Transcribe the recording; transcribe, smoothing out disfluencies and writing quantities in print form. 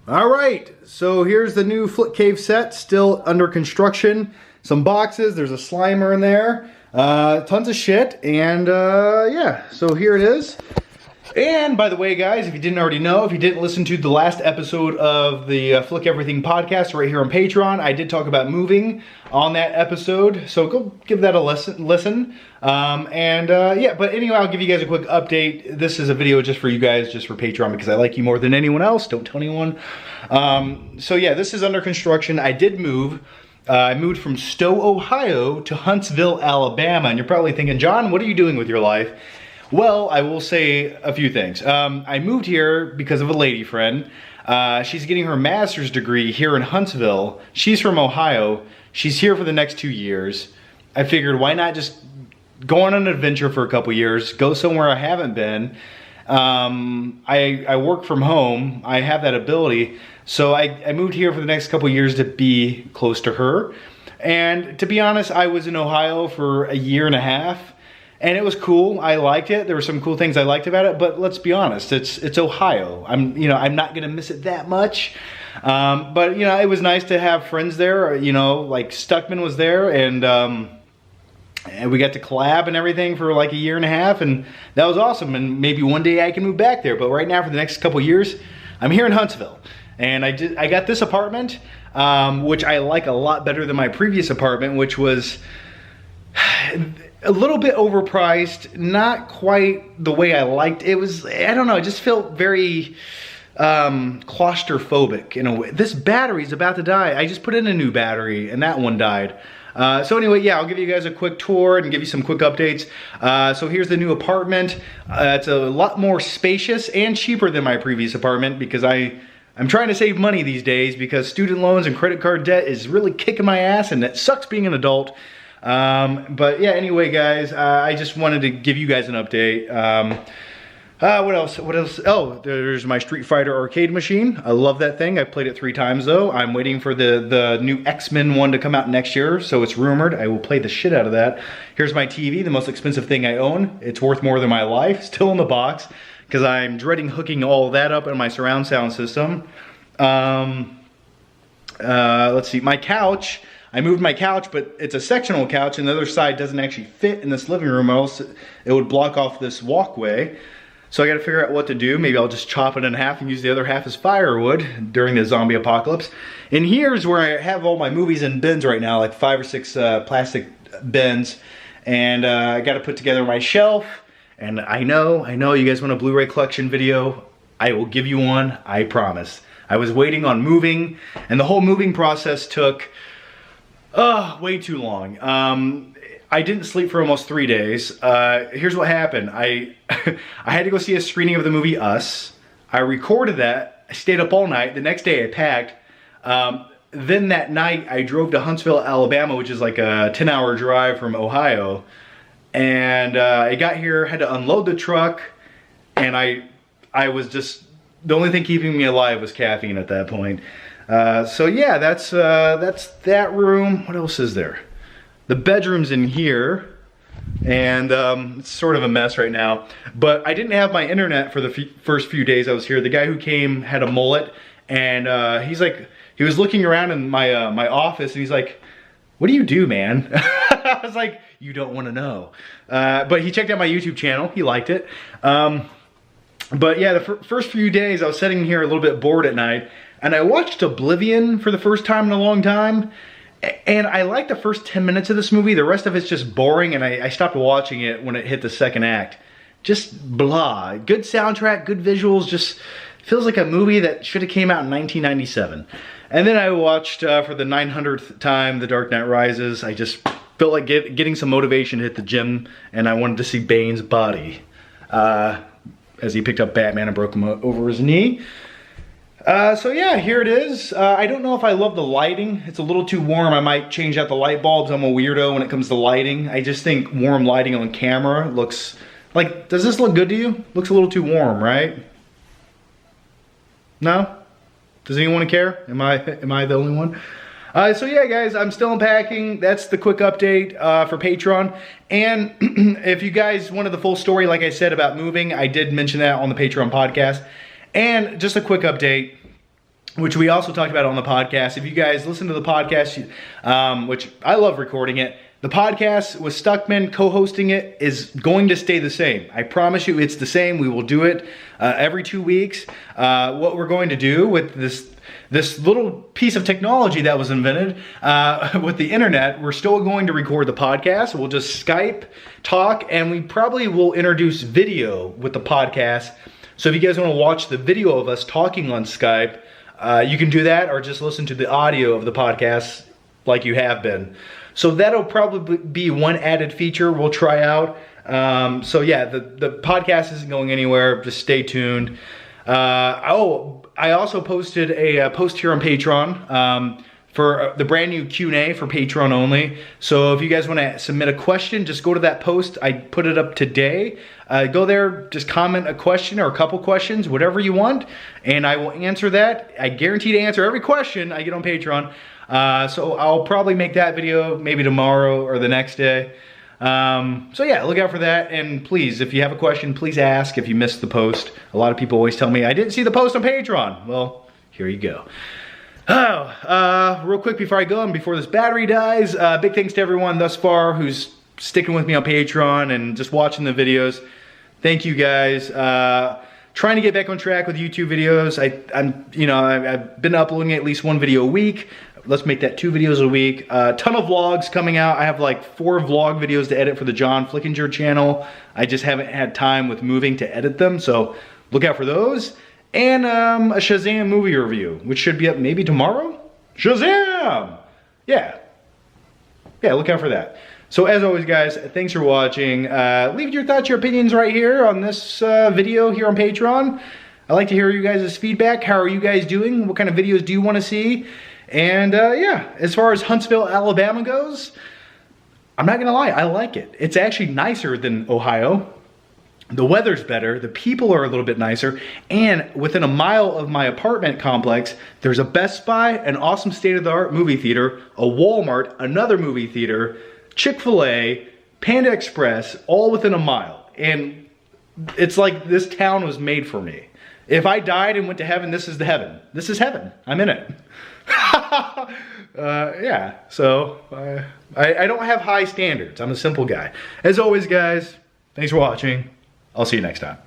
All right, so here's the new Flick Cave set, still under construction. Some boxes, there's a Slimer in there, tons of shit, and yeah, so here it is. And by the way, guys, if you didn't already know, if you didn't listen to the last episode of the Flick Everything podcast right here on Patreon, I did talk about moving on that episode, so go give that a listen. Yeah, but anyway, I'll give you guys a quick update. This is a video just for you guys, just for Patreon, because I like you more than anyone else. Don't tell anyone. So yeah, this is under construction. I did move. I moved from Stow, Ohio to Huntsville, Alabama, and you're probably thinking, John, what are you doing with your life? Well, I will say a few things. I moved here because of a lady friend. She's getting her master's degree here in Huntsville. She's from Ohio. She's here for the next 2 years. I figured, why not just go on an adventure for a couple years, go somewhere I haven't been. I work from home. I have that ability. So I moved here for the next couple years to be close to her. And to be honest, I was in Ohio for a year and a half. And it was cool. I liked it. There were some cool things I liked about it. But let's be honest, it's Ohio. I'm not gonna miss it that much. But it was nice to have friends there. Like Stuckman was there, and we got to collab and everything for like a year and a half, and that was awesome. And maybe one day I can move back there. But right now, for the next couple years, I'm here in Huntsville, and I got this apartment, which I like a lot better than my previous apartment, which was a little bit overpriced, not quite the way I liked. It was, I don't know, it just felt very claustrophobic in a way. This battery's about to die. I just put in a new battery and that one died. So anyway, yeah, I'll give you guys a quick tour and give you some quick updates. So here's the new apartment. It's a lot more spacious and cheaper than my previous apartment because I'm trying to save money these days because student loans and credit card debt is really kicking my ass, and it sucks being an adult. But yeah, anyway, guys, I just wanted to give you guys an update. What else? Oh, there's my Street Fighter arcade machine. I love that thing. I played it 3 times though. I'm waiting for the new X-Men one to come out next year, so it's rumored. I will play the shit out of that. Here's my TV, the most expensive thing I own. It's worth more than my life, still in the box, because I'm dreading hooking all that up in my surround sound system. Let's see, my couch. I moved my couch, but it's a sectional couch, and the other side doesn't actually fit in this living room, or else it would block off this walkway. So I gotta figure out what to do. Maybe I'll just chop it in half and use the other half as firewood during the zombie apocalypse. And here's where I have all my movies in bins right now, like 5 or 6 plastic bins. And I gotta put together my shelf. And I know you guys want a Blu-ray collection video. I will give you one, I promise. I was waiting on moving, and the whole moving process took way too long. I didn't sleep for almost 3 days. Here's what happened. I had to go see a screening of the movie Us. I recorded that. I stayed up all night. The next day I packed. Then that night I drove to Huntsville, Alabama, which is like a 10-hour drive from Ohio. And I got here, had to unload the truck, and I was just, the only thing keeping me alive was caffeine at that point. So yeah, that's that room. What else is there? The bedroom's in here, and it's sort of a mess right now. But I didn't have my internet for the first few days I was here. The guy who came had a mullet, and he was looking around in my my office, and he's like, "What do you do, man?" I was like, "You don't want to know." But he checked out my YouTube channel. He liked it. But yeah, the first few days I was sitting here a little bit bored at night, and I watched Oblivion for the first time in a long time. And I liked the first 10 minutes of this movie. The rest of it's just boring, and I stopped watching it when it hit the second act. Just blah. Good soundtrack, good visuals, just feels like a movie that should have came out in 1997. And then I watched for the 900th time The Dark Knight Rises. I just felt like getting some motivation to hit the gym, and I wanted to see Bane's body as he picked up Batman and broke him over his knee. So yeah, here it is. I don't know if I love the lighting. It's a little too warm. I might change out the light bulbs. I'm a weirdo when it comes to lighting. I just think warm lighting on camera looks like, does this look good to you? Looks a little too warm, right? No? Does anyone care? Am I the only one? So yeah, guys, I'm still unpacking. That's the quick update for Patreon. And if you guys wanted the full story, like I said, about moving, I did mention that on the Patreon podcast. And just a quick update. which we also talked about on the podcast. If you guys listen to the podcast, which I love recording it, the podcast with Stuckman co-hosting it is going to stay the same. I promise you it's the same. We will do it every 2 weeks. What we're going to do with this little piece of technology that was invented with the internet, we're still going to record the podcast. We'll just Skype, talk, and we probably will introduce video with the podcast. So if you guys want to watch the video of us talking on Skype, you can do that, or just listen to the audio of the podcast like you have been. So that'll probably be one added feature we'll try out. So yeah, the podcast isn't going anywhere. Just stay tuned. I also posted a post here on Patreon for the brand new Q&A for Patreon only. So if you guys want to submit a question, just go to that post. I put it up today. Go there, just comment a question or a couple questions, whatever you want, and I will answer that. I guarantee to answer every question I get on Patreon. So I'll probably make that video maybe tomorrow or the next day. So yeah, look out for that. And please, if you have a question, please ask if you missed the post. A lot of people always tell me, I didn't see the post on Patreon. Well, here you go. Real quick before I go and before this battery dies, big thanks to everyone thus far who's sticking with me on Patreon and just watching the videos. Thank you guys. Trying to get back on track with YouTube videos. I've been uploading at least one video a week. Let's make that 2 videos a week. Ton of vlogs coming out. I have like 4 vlog videos to edit for the John Flickinger channel. I just haven't had time with moving to edit them, so look out for those. And a Shazam movie review, which should be up maybe tomorrow? Shazam! Yeah, look out for that. So as always, guys, thanks for watching. Leave your thoughts, your opinions right here on this video here on Patreon. I like to hear you guys' feedback. How are you guys doing? What kind of videos do you want to see? And yeah, as far as Huntsville, Alabama goes, I'm not gonna lie, I like it. It's actually nicer than Ohio. The weather's better, the people are a little bit nicer, and within a mile of my apartment complex, there's a Best Buy, an awesome state-of-the-art movie theater, a Walmart, another movie theater, Chick-fil-A, Panda Express, all within a mile. And it's like this town was made for me. If I died and went to heaven, this is the heaven. This is heaven. I'm in it. Yeah, so I don't have high standards. I'm a simple guy. As always, guys, thanks for watching. I'll see you next time.